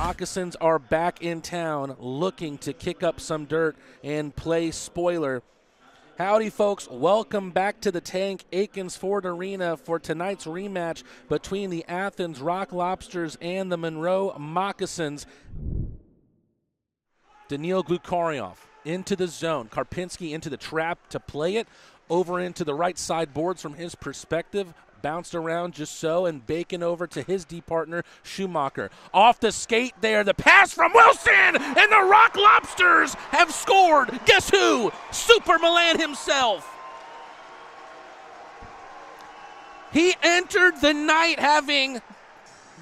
Moccasins are back in town looking to kick up some dirt and play spoiler. Howdy, folks. Welcome back to the Tank Akins Ford Arena for tonight's rematch between the Athens Rock Lobsters and the Monroe Moccasins. Daniil Glukaryov into the zone. Karpinski into the trap to play it. Over into the right side boards from his perspective. Bounced around just so, and Bacon over to his D partner, Schumacher. Off the skate there, the pass from Wilson, and the Rock Lobsters have scored. Guess who? Super Milan himself. He entered the night having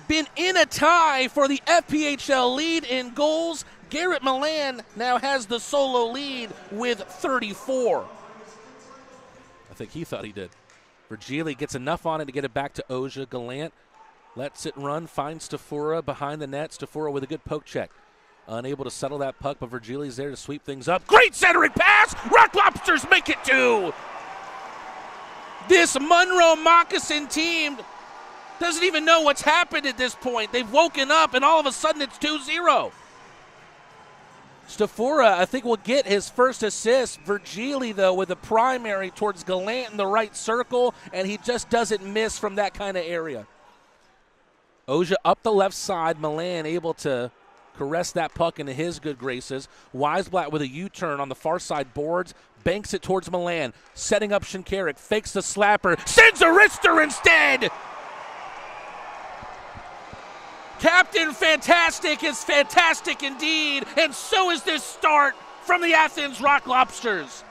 been in a tie for the FPHL lead in goals. Garrett Milan now has the solo lead with 34. I think he thought he did. Virgili gets enough on it to get it back to Oja. Gallant lets it run, finds Stefura behind the net. Stefura with a good poke check. Unable to settle that puck, but Virgili's there to sweep things up. Great centering pass! Rock Lobsters make it 2! This Monroe Moccasin team doesn't even know what's happened at this point. They've woken up, and all of a sudden it's 2-0. Stefura, I think, will get his first assist. Virgili, though, with a primary towards Gallant in the right circle, and he just doesn't miss from that kind of area. Oja up the left side. Milan able to caress that puck into his good graces. Weisblatt with a U-turn on the far side boards. Banks it towards Milan. Setting up Shinkarik. Fakes the slapper. Sends a wrister instead! Captain Fantastic is fantastic indeed, and so is this start from the Athens Rock Lobsters.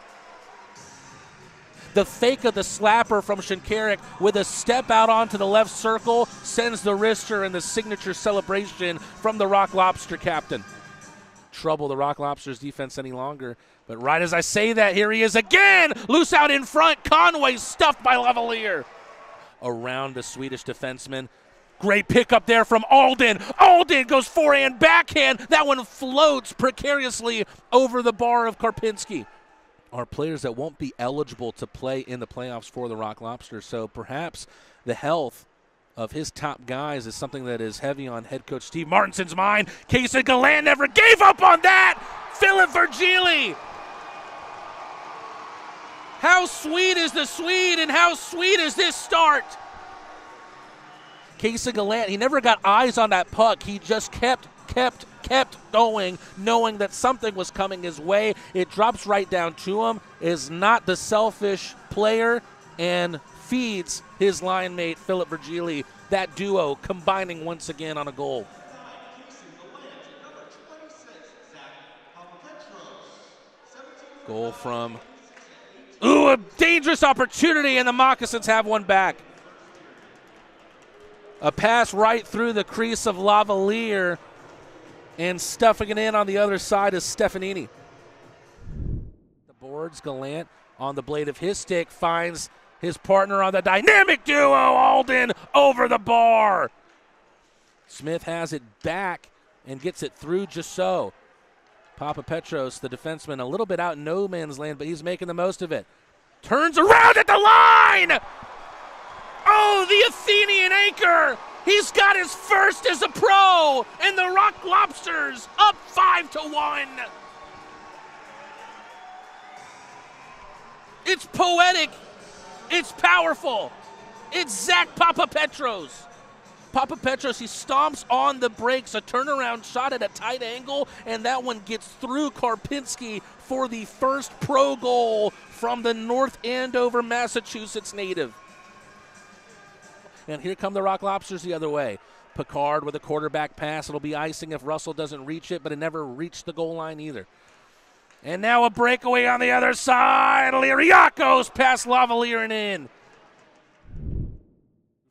The fake of the slapper from Shinkarik with a step out onto the left circle sends the wrister in the signature celebration from the Rock Lobster captain. Trouble the Rock Lobsters defense any longer, but right as I say that, here he is again, loose out in front. Conway stuffed by Lavalier. Around the Swedish defenseman. Great pickup there from Alden. Alden goes forehand, backhand. That one floats precariously over the bar of Karpinski. Are players that won't be eligible to play in the playoffs for the Rock Lobsters. So perhaps the health of his top guys is something that is heavy on head coach Steve Martinson's mind. Casey Gallant never gave up on that. Philip Virgili. How sweet is the Swede, and how sweet is this start? Casey Gallant, he never got eyes on that puck. He just kept going, knowing that something was coming his way. It drops right down to him, is not the selfish player, and feeds his line mate, Philip Virgili. That duo combining once again on a goal. Goal from, a dangerous opportunity, and the Moccasins have one back. A pass right through the crease of Lavalier, and stuffing it in on the other side is Stefanini. The boards, Gallant on the blade of his stick finds his partner on the dynamic duo, Alden over the bar. Smith has it back and gets it through just so. Papapetros, the defenseman, a little bit out in no man's land, but he's making the most of it. Turns around at the line! Oh, the Athenian anchor! He's got his first as a pro, and the Rock Lobsters up 5-1. It's poetic. It's powerful. It's Zach Papapetros. Papapetros, he stomps on the brakes, a turnaround shot at a tight angle, and that one gets through Karpinski for the first pro goal from the North Andover, Massachusetts native. And here come the Rock Lobsters the other way. Picard with a quarterback pass. It'll be icing if Russell doesn't reach it, but it never reached the goal line either. And now a breakaway on the other side. Liriakos past Lavalier and in.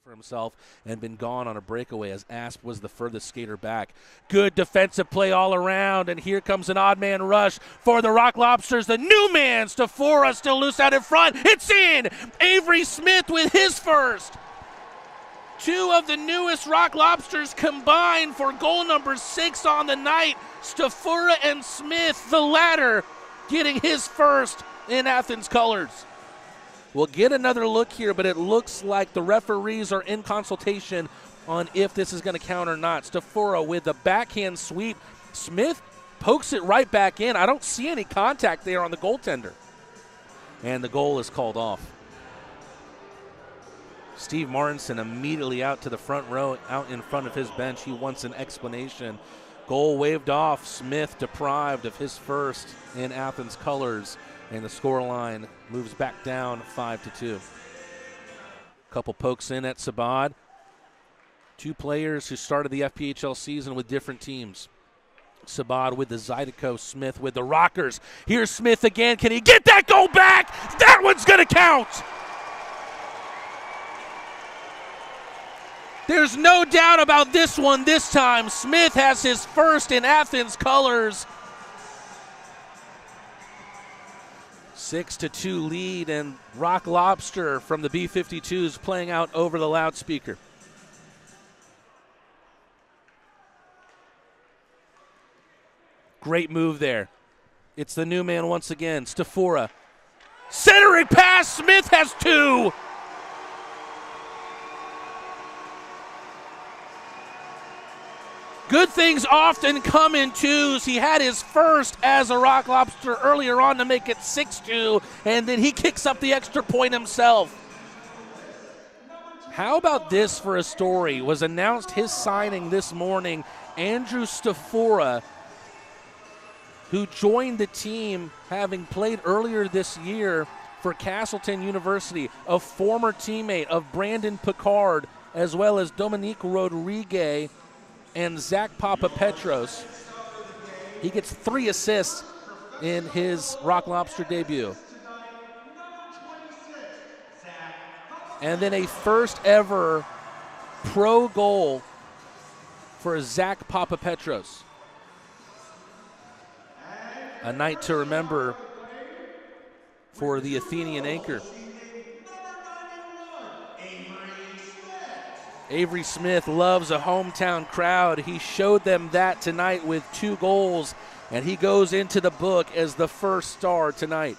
For himself and been gone on a breakaway as Asp was the furthest skater back. Good defensive play all around, and here comes an odd man rush for the Rock Lobsters. The new man, Stefura, still loose out in front. It's in! Avery Smith with his first. Two of the newest Rock Lobsters combined for goal number 6 on the night. Stefura and Smith, the latter, getting his first in Athens colors. We'll get another look here, but it looks like the referees are in consultation on if this is going to count or not. Stefura with the backhand sweep. Smith pokes it right back in. I don't see any contact there on the goaltender. And the goal is called off. Steve Martinson immediately out to the front row, out in front of his bench. He wants an explanation. Goal waved off. Smith deprived of his first in Athens colors. And the scoreline moves back down 5-2. Couple pokes in at Sabad. Two players who started the FPHL season with different teams. Sabad with the Zydeco, Smith with the Rockers. Here's Smith again. Can he get that goal back? That one's going to count. There's no doubt about this one this time. Smith has his first in Athens colors. 6-2 lead, and Rock Lobster from the B-52s playing out over the loudspeaker. Great move there. It's the new man once again, Stefura. Centering pass, Smith has two. Good things often come in twos. He had his first as a Rock Lobster earlier on to make it 6-2, and then he kicks up the extra point himself. How about this for a story? Was announced his signing this morning. Andrew Stefura, who joined the team having played earlier this year for Castleton University, a former teammate of Brandon Picard, as well as Dominique Rodriguez and Zach Papapetros. He gets 3 assists in his Rock Lobster debut. And then a first ever pro goal for Zach Papapetros. A night to remember for the Athenian anchor. Avery Smith loves a hometown crowd. He showed them that tonight with 2 goals, and he goes into the book as the first star tonight.